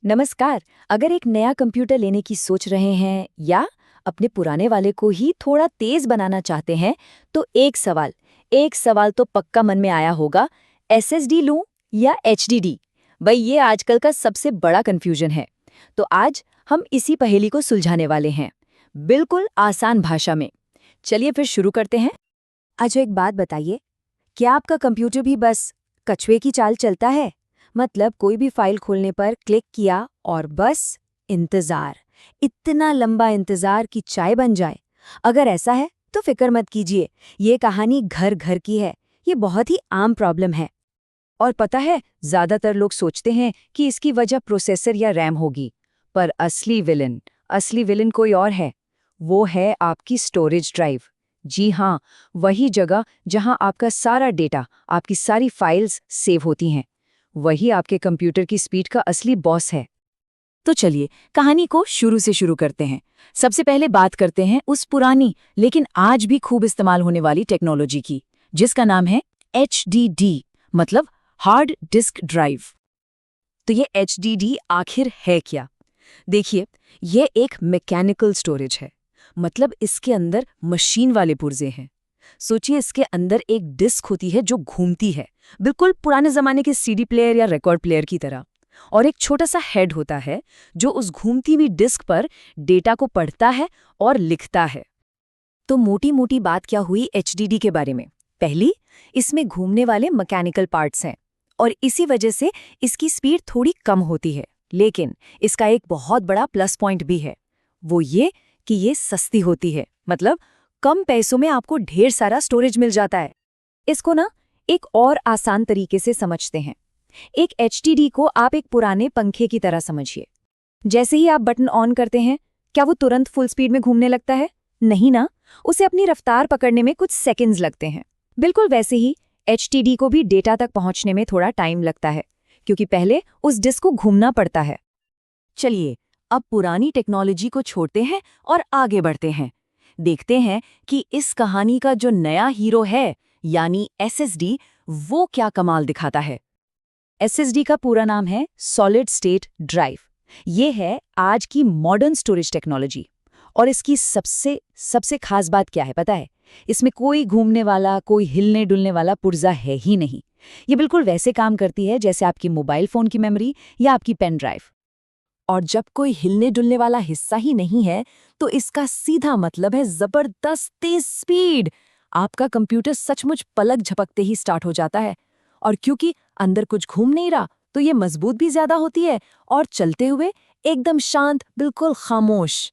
नमस्कार। अगर एक नया कंप्यूटर लेने की सोच रहे हैं या अपने पुराने वाले को ही थोड़ा तेज बनाना चाहते हैं, तो एक सवाल तो पक्का मन में आया होगा, एसएसडी लूं या एचडीडी? भाई ये आजकल का सबसे बड़ा कंफ्यूजन है। तो आज हम इसी पहेली को सुलझाने वाले हैं, बिल्कुल आसान भाषा में। चलिए फिर शुरू करते हैं। अच्छा एक बात बताइए, क्या आपका कंप्यूटर भी बस कछुए की चाल चलता है? मतलब कोई भी फाइल खोलने पर क्लिक किया और बस इंतजार, इतना लंबा इंतजार कि चाय बन जाए। अगर ऐसा है तो फिक्र मत कीजिए, ये कहानी घर घर की है। ये बहुत ही आम प्रॉब्लम है। और पता है, ज्यादातर लोग सोचते हैं कि इसकी वजह प्रोसेसर या रैम होगी, पर असली विलन कोई और है। वो है आपकी स्टोरेज ड्राइव। जी हाँ, वही जगह जहां आपका सारा डेटा, आपकी सारी फाइल्स सेव होती हैं। वही आपके कंप्यूटर की स्पीड का असली बॉस है। तो चलिए कहानी को शुरू से शुरू करते हैं। सबसे पहले बात करते हैं उस पुरानी लेकिन आज भी खूब इस्तेमाल होने वाली टेक्नोलॉजी की, जिसका नाम है एचडीडी, मतलब हार्ड डिस्क ड्राइव। तो ये एचडीडी आखिर है क्या? देखिए, ये एक मैकेनिकल स्टोरेज है, मतलब इसके अंदर मशीन वाले पुर्जे हैं। सोचिए, इसके अंदर एक डिस्क होती है जो घूमती है, बिल्कुल पुराने जमाने के सीडी प्लेयर या रिकॉर्ड प्लेयर की तरह। और एक छोटा सा हेड होता है जो उस घूमती हुई डिस्क पर डेटा को पढ़ता है और लिखता है। तो मोटी मोटी बात क्या हुई एचडीडी के बारे में? पहली, इसमें घूमने वाले मैकेनिकल पार्ट्स हैं और इसी वजह से इसकी स्पीड थोड़ी कम होती है। लेकिन इसका एक बहुत बड़ा प्लस पॉइंट भी है, वो ये कि ये सस्ती होती है, मतलब कम पैसों में आपको ढेर सारा स्टोरेज मिल जाता है। इसको ना एक और आसान तरीके से समझते हैं। एक एचडीडी को आप एक पुराने पंखे की तरह समझिए। जैसे ही आप बटन ऑन करते हैं, क्या वो तुरंत फुल स्पीड में घूमने लगता है? नहीं ना, उसे अपनी रफ्तार पकड़ने में कुछ सेकंड्स लगते हैं। बिल्कुल वैसे ही एचडीडी को भी डेटा तक पहुंचने में थोड़ा टाइम लगता है, क्योंकि पहले उस डिस्क को घूमना पड़ता है। चलिए अब पुरानी टेक्नोलॉजी को छोड़ते हैं और आगे बढ़ते हैं। देखते हैं कि इस कहानी का जो नया हीरो है, यानी एसएसडी, वो क्या कमाल दिखाता है। एसएसडी का पूरा नाम है सॉलिड स्टेट ड्राइव। ये है आज की मॉडर्न स्टोरेज टेक्नोलॉजी। और इसकी सबसे सबसे खास बात क्या है पता है? इसमें कोई घूमने वाला, कोई हिलने डुलने वाला पुर्जा है ही नहीं। ये बिल्कुल वैसे काम करती है जैसे आपकी मोबाइल फोन की मेमोरी या आपकी पेन ड्राइव। और जब कोई हिलने डुलने वाला हिस्सा ही नहीं है, तो इसका सीधा मतलब है जबरदस्त तेज स्पीड। आपका कंप्यूटर सचमुच पलक झपकते ही स्टार्ट हो जाता है। और क्योंकि अंदर कुछ घूम नहीं रहा, तो ये मजबूत भी ज्यादा होती है और चलते हुए एकदम शांत, बिल्कुल खामोश।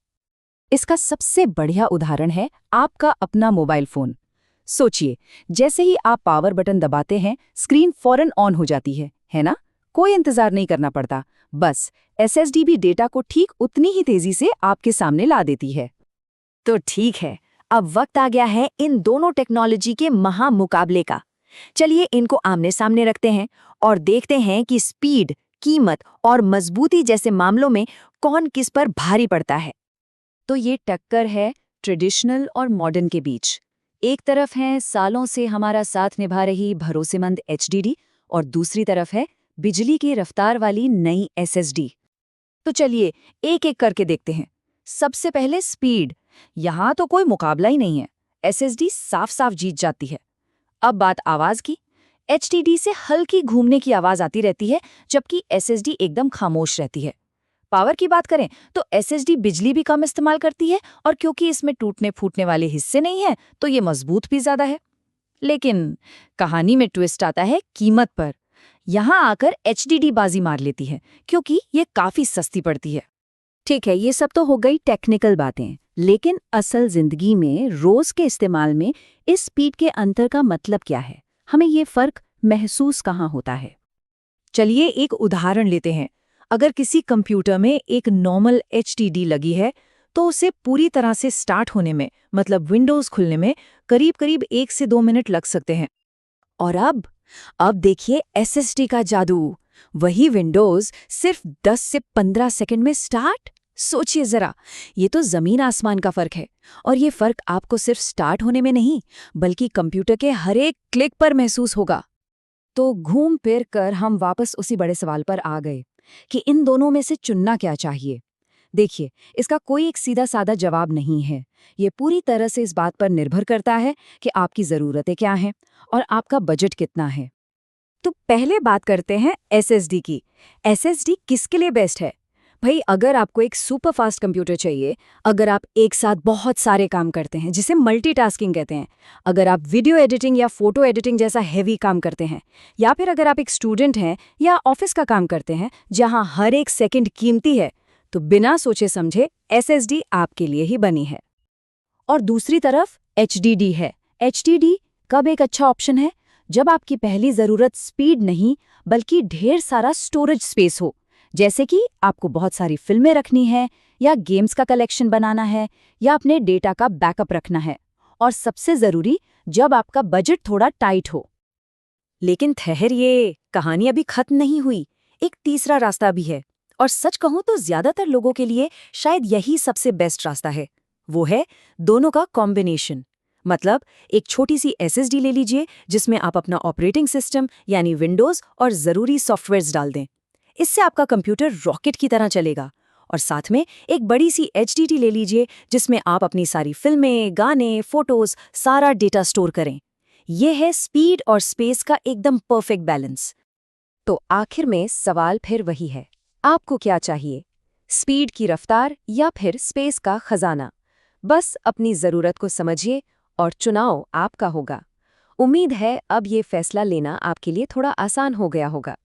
इसका सबसे बढ़िया उदाहरण है आपका अपना मोबाइल फोन। सोचिए, जैसे ही आप पावर बटन दबाते हैं, स्क्रीन फौरन ऑन हो जाती है ना? कोई इंतजार नहीं करना पड़ता, बस एसएसडी भी डेटा को ठीक उतनी ही तेजी से आपके सामने ला देती है। तो ठीक है, अब वक्त आ गया है इन दोनों टेक्नोलॉजी के महामुकाबले का। चलिए इनको आमने सामने रखते हैं और देखते हैं कि स्पीड, कीमत और मजबूती जैसे मामलों में कौन किस पर भारी पड़ता है। तो ये टक्कर है ट्रेडिशनल और मॉडर्न के बीच। एक तरफ है सालों से हमारा साथ निभा रही भरोसेमंद एचडीडी और दूसरी तरफ है बिजली की रफ्तार वाली नई एसएसडी। तो चलिए एक एक करके देखते हैं। सबसे पहले स्पीड। यहां तो कोई मुकाबला ही नहीं है, एसएसडी साफ साफ जीत जाती है। अब बात आवाज की। एचडीडी से हल्की घूमने की आवाज आती रहती है, जबकि एसएसडी एकदम खामोश रहती है। पावर की बात करें तो एसएसडी बिजली भी कम इस्तेमाल करती है, और क्योंकि इसमें टूटने फूटने वाले हिस्से नहीं हैं, तो ये मजबूत भी ज्यादा है। लेकिन कहानी में ट्विस्ट आता है कीमत पर। यहां आकर एचडीडी बाजी मार लेती है, क्योंकि ये काफी सस्ती पड़ती है। ठीक है, ये सब तो हो गई टेक्निकल बातें, लेकिन असल जिंदगी में रोज के इस्तेमाल में इस स्पीड के अंतर का मतलब क्या है? हमें ये फर्क महसूस कहाँ होता है? चलिए एक उदाहरण लेते हैं। अगर किसी कंप्यूटर में एक नॉर्मल एचडीडी लगी है, तो उसे पूरी तरह से स्टार्ट होने में, मतलब विंडोज खुलने में करीब करीब 1 से 2 मिनट लग सकते हैं। और अब देखिए एसएसडी का जादू। वही विंडोज सिर्फ 10 से 15 सेकंड में स्टार्ट। सोचिए जरा, ये तो जमीन आसमान का फर्क है। और ये फर्क आपको सिर्फ स्टार्ट होने में नहीं, बल्कि कंप्यूटर के हर एक क्लिक पर महसूस होगा। तो घूम फिर कर हम वापस उसी बड़े सवाल पर आ गए। कि इन दोनों में से चुनना क्या चाहिए। देखिए, इसका कोई एक सीधा साधा जवाब नहीं है। ये पूरी तरह से इस बात पर निर्भर करता है कि आपकी ज़रूरतें क्या हैं और आपका बजट कितना है। तो पहले बात करते हैं एसएसडी की। एसएसडी किसके लिए बेस्ट है? भाई, अगर आपको एक सुपर फास्ट कंप्यूटर चाहिए, अगर आप एक साथ बहुत सारे काम करते हैं जिसे मल्टीटास्किंग कहते हैं, अगर आप वीडियो एडिटिंग या फोटो एडिटिंग जैसा हेवी काम करते हैं, या फिर अगर आप एक स्टूडेंट हैं या ऑफिस का काम करते हैं जहां हर एक सेकंड कीमती है, तो बिना सोचे समझे एसएसडी आपके लिए ही बनी है। और दूसरी तरफ एचडीडी है। एचडीडी कब एक अच्छा ऑप्शन है? जब आपकी पहली ज़रूरत स्पीड नहीं बल्कि ढेर सारा स्टोरेज स्पेस हो, जैसे कि आपको बहुत सारी फिल्में रखनी है, या गेम्स का कलेक्शन बनाना है, या अपने डेटा का बैकअप रखना है। और सबसे ज़रूरी, जब आपका बजट थोड़ा टाइट हो। लेकिन ठहरिए, कहानी अभी खत्म नहीं हुई। एक तीसरा रास्ता भी है, और सच कहूं तो ज्यादातर लोगों के लिए शायद यही सबसे बेस्ट रास्ता है। वो है दोनों का कॉम्बिनेशन। मतलब, एक छोटी सी एसएसडी ले लीजिए जिसमें आप अपना ऑपरेटिंग सिस्टम यानी विंडोज और जरूरी सॉफ्टवेयर्स डाल दें। इससे आपका कंप्यूटर रॉकेट की तरह चलेगा। और साथ में एक बड़ी सी एचडीडी ले लीजिए जिसमें आप अपनी सारी फिल्में, गाने, फोटोज, सारा डेटा स्टोर करें। यह है स्पीड और स्पेस का एकदम परफेक्ट बैलेंस। तो आखिर में सवाल फिर वही है, आपको क्या चाहिए? स्पीड की रफ्तार या फिर स्पेस का खजाना? बस अपनी ज़रूरत को समझिए और चुनाव आपका होगा। उम्मीद है अब ये फैसला लेना आपके लिए थोड़ा आसान हो गया होगा।